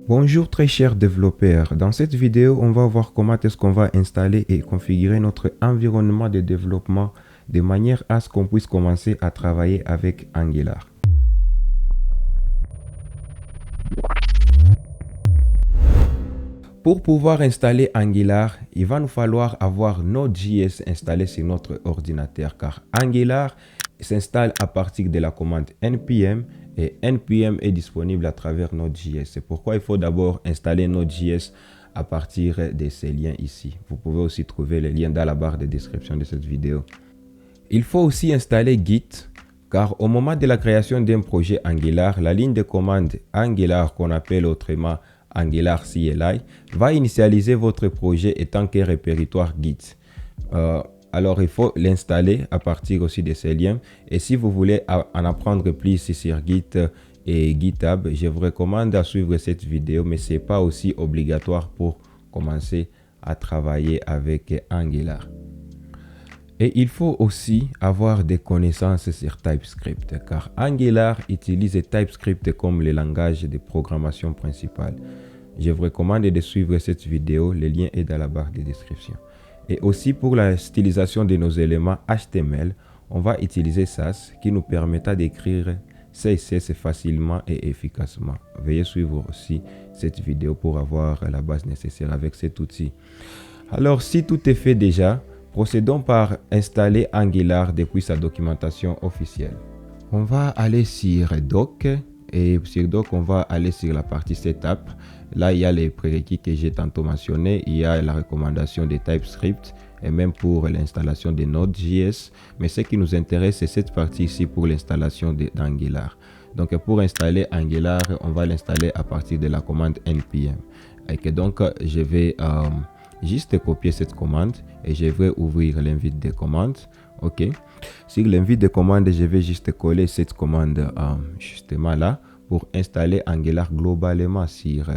Bonjour très chers développeurs, dans cette vidéo on va voir comment est-ce qu'on va installer et configurer notre environnement de développement de manière à ce qu'on puisse commencer à travailler avec Angular. Pour pouvoir installer Angular, il va nous falloir avoir Node.js installé sur notre ordinateur car Angular s'installe à partir de la commande npm et npm est disponible à travers Node.js. C'est pourquoi il faut d'abord installer Node.js à partir de ces liens ici. Vous pouvez aussi trouver les liens dans la barre de description de cette vidéo. Il faut aussi installer Git car au moment de la création d'un projet Angular, la ligne de commande Angular qu'on appelle autrement Angular CLI va initialiser votre projet étant qu'un répertoire Git. Alors il faut l'installer à partir aussi de ces liens. Et si vous voulez en apprendre plus sur Git et GitHub, je vous recommande de suivre cette vidéo, mais ce n'est pas aussi obligatoire pour commencer à travailler avec Angular. Et il faut aussi avoir des connaissances sur TypeScript, car Angular utilise TypeScript comme le langage de programmation principal. Je vous recommande de suivre cette vidéo, le lien est dans la barre de description. Et aussi pour la stylisation de nos éléments HTML, on va utiliser Sass qui nous permettra d'écrire CSS facilement et efficacement. Veuillez suivre aussi cette vidéo pour avoir la base nécessaire avec cet outil. Alors si tout est fait déjà, procédons par installer Angular depuis sa documentation officielle. On va aller sur Doc et sur Doc, on va aller sur la partie Setup. Là, il y a les prérequis que j'ai tantôt mentionnés. Il y a la recommandation de TypeScript et même pour l'installation de Node.js. Mais ce qui nous intéresse, c'est cette partie ici pour l'installation d'Angular. Donc, pour installer Angular, on va l'installer à partir de la commande npm. Et donc, je vais juste copier cette commande et je vais ouvrir l'invite de commande. OK. Sur l'invite de commande, je vais juste coller cette commande justement là pour installer Angular globalement sur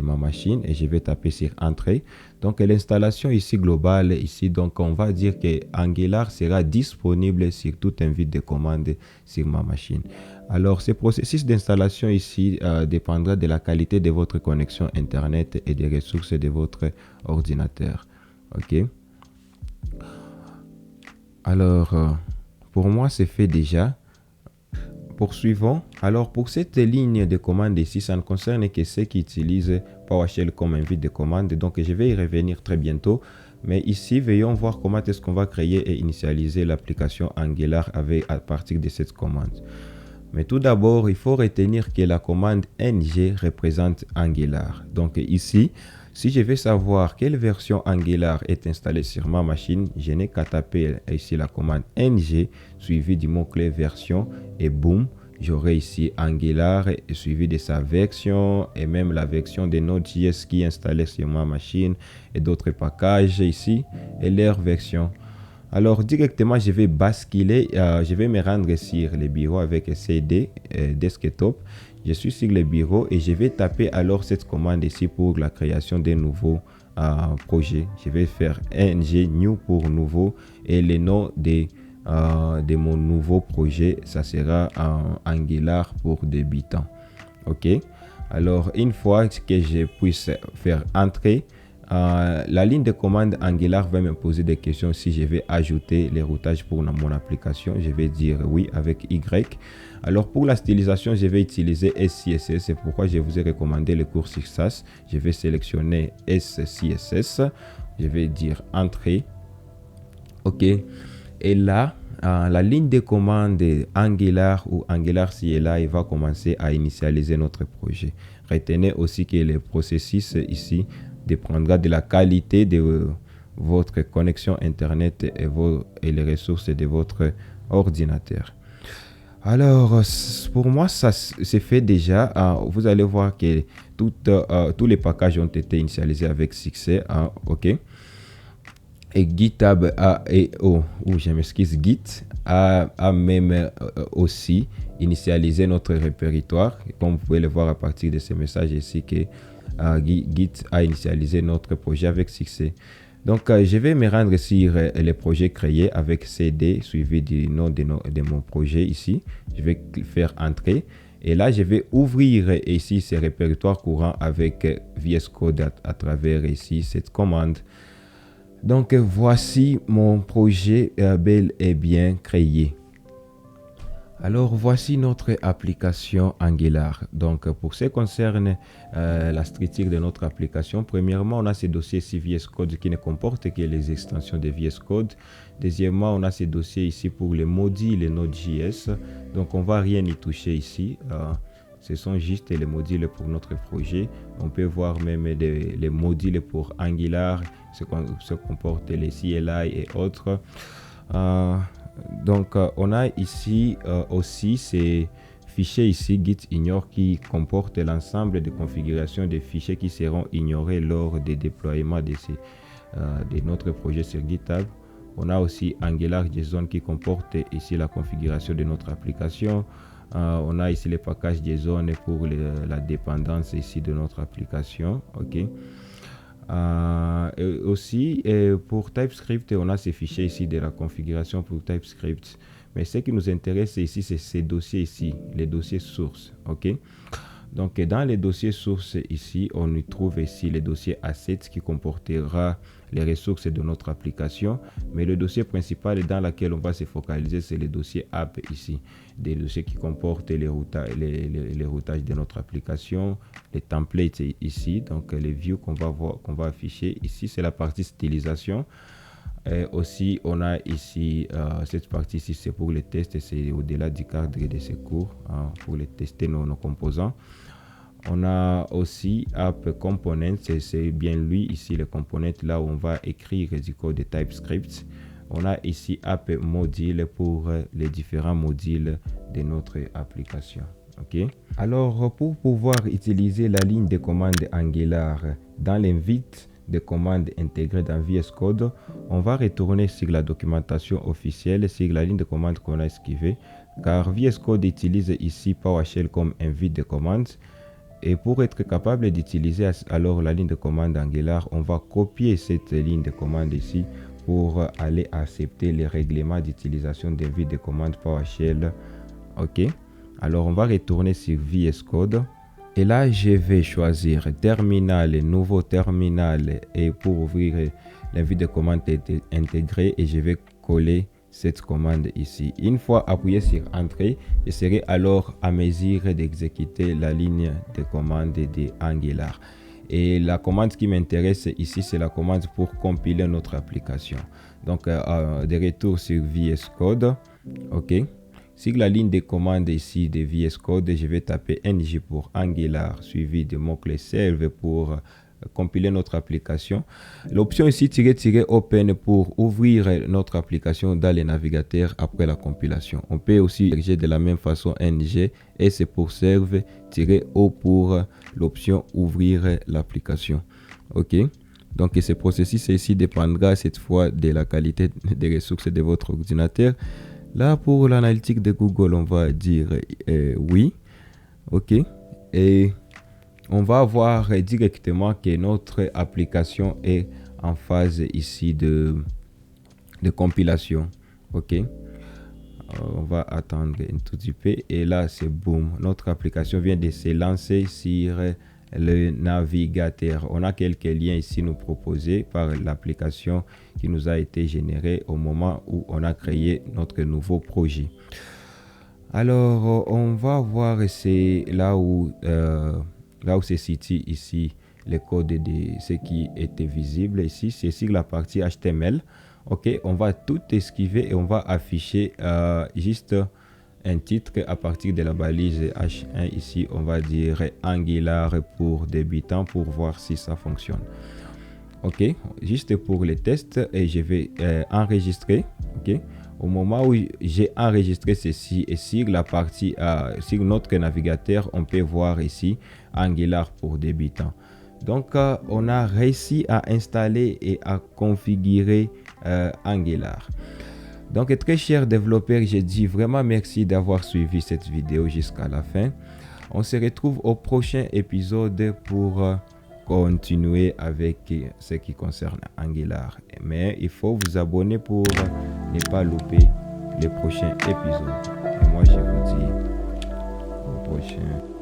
ma machine et je vais taper sur Entrée. Donc l'installation ici globale ici, donc on va dire que Angular sera disponible sur tout invite de commande sur ma machine. Alors ce processus d'installation ici dépendra de la qualité de votre connexion internet et des ressources de votre ordinateur. OK. Alors pour moi c'est fait déjà. Poursuivons. Alors pour cette ligne de commande ici, ça ne concerne que ceux qui utilisent PowerShell comme invite de commande. Donc je vais y revenir très bientôt. Mais ici, veillons voir comment est-ce qu'on va créer et initialiser l'application Angular à partir de cette commande. Mais tout d'abord, il faut retenir que la commande ng représente Angular. Donc ici, si je veux savoir quelle version Angular est installée sur ma machine, je n'ai qu'à taper ici la commande ng suivi du mot-clé version et boum, j'aurai ici Angular suivi de sa version et même la version de Node.js qui est installée sur ma machine et d'autres packages ici et leur version. Alors directement je vais basculer, je vais me rendre sur le bureau avec CD desktop. Je suis sur le bureau et je vais taper alors cette commande ici pour la création d'un nouveau projet. Je vais faire ng new pour nouveau et le nom de mon nouveau projet, ça sera Angular pour débutant. OK. Alors une fois que je puisse faire entrer, la ligne de commande Angular va me poser des questions si je vais ajouter les routages pour mon application. Je vais dire oui avec Y. Alors pour la stylisation, je vais utiliser SCSS. C'est pourquoi je vous ai recommandé le cours sur Sass. Je vais sélectionner SCSS. Je vais dire Entrée. OK. Et là, la ligne de commande Angular ou Angular CLI va commencer à initialiser notre projet. Retenez aussi que le processus ici dépendra de la qualité de votre connexion Internet et les ressources de votre ordinateur. Alors, pour moi, ça c'est fait déjà. Vous allez voir que tous les packages ont été initialisés avec succès. OK. Et GitHub je m'excuse, Git a même aussi initialisé notre répertoire. Comme vous pouvez le voir à partir de ce message ici que Git a initialisé notre projet avec succès. Donc je vais me rendre sur les projets créés avec CD suivi du nom de mon projet ici. Je vais faire entrer Et là, je vais ouvrir ici ces répertoires courants avec VS Code à travers ici cette commande. Donc, voici mon projet bel et bien créé. Alors, voici notre application Angular. Donc, pour ce qui concerne la structure de notre application, premièrement, on a ce dossier ici VS Code qui ne comporte que les extensions de VS Code. Deuxièmement, on a ce dossier ici pour les modules Node.js. Donc, on ne va rien y toucher ici. Ce sont juste les modules pour notre projet. On peut voir même les modules pour Angular, ce comporte les CLI et autres. Donc, on a ici aussi ces fichiers ici git ignore qui comportent l'ensemble de configurations des fichiers qui seront ignorés lors des déploiements de notre projet sur GitHub. On a aussi AngularJSON qui comporte ici la configuration de notre application. On a ici les packages JSON pour la dépendance ici de notre application. OK. Et aussi pour TypeScript, on a ces fichiers ici de la configuration pour TypeScript. Mais ce qui nous intéresse ici, c'est ces dossiers ici, les dossiers sources. OK. Donc, dans les dossiers sources ici, on y trouve ici les dossiers assets qui comportera les ressources de notre application. Mais le dossier principal dans lequel on va se focaliser, c'est le dossier app ici. Des dossiers qui comportent les routages de notre application, les templates ici, donc les views qu'on va afficher. Ici, c'est la partie stylisation. Et aussi, on a ici cette partie ici, c'est pour les tests, c'est au-delà du cadre de ces cours pour les tester nos composants. On a aussi App Components, c'est bien lui ici, les components là où on va écrire du code de TypeScript. On a ici App Module pour les différents modules de notre application. OK. Alors, pour pouvoir utiliser la ligne de commande Angular dans l'invite de commande intégrée dans VS Code, on va retourner sur la documentation officielle, sur la ligne de commande qu'on a esquivée, car VS Code utilise ici PowerShell comme invite de commande. Et pour être capable d'utiliser alors la ligne de commande Angular, on va copier cette ligne de commande ici pour aller accepter les règlements d'utilisation d'invite de commande PowerShell. OK. Alors, on va retourner sur VS Code. Et là, je vais choisir terminal, nouveau terminal. Et pour ouvrir l'invite de commande intégrée, et je vais coller cette commande ici. Une fois appuyé sur Entrée, je serai alors à mesure d'exécuter la ligne de commande de Angular. Et la commande qui m'intéresse ici, c'est la commande pour compiler notre application. Donc, de retour sur VS Code. OK. Sur la ligne de commande ici de VS Code, je vais taper ng pour Angular, suivi de mot-clé serve pour compiler notre application. L'option ici "-open" pour ouvrir notre application dans les navigateurs après la compilation. On peut aussi diriger de la même façon ng et c'est pour serve-o pour l'option ouvrir l'application. OK. Donc ce processus ici dépendra cette fois de la qualité des ressources de votre ordinateur. Là, pour l'analytique de Google, on va dire oui. OK. Et on va voir directement que notre application est en phase ici de compilation. OK. On va attendre un tout petit peu. Et là, c'est boum. Notre application vient de se lancer sur le navigateur. On a quelques liens ici nous proposés par l'application qui nous a été générée au moment où on a créé notre nouveau projet. Alors, on va voir, c'est là où se situe ici le code de ce qui était visible ici. C'est sur la partie HTML. OK, on va tout esquiver et on va afficher juste un titre à partir de la balise H1 ici. On va dire Angular pour débutants pour voir si ça fonctionne. OK, juste pour les tests, et je vais enregistrer. OK, au moment où j'ai enregistré ceci et sur la partie sur notre navigateur, on peut voir ici Angular pour débutants. Donc on a réussi à installer et à configurer Angular. Donc très chers développeurs, je dis vraiment merci d'avoir suivi cette vidéo jusqu'à la fin. On se retrouve au prochain épisode pour continuer avec ce qui concerne Angular. Mais il faut vous abonner pour ne pas louper les prochains épisodes. Et moi je vous dis au revoir. prochain.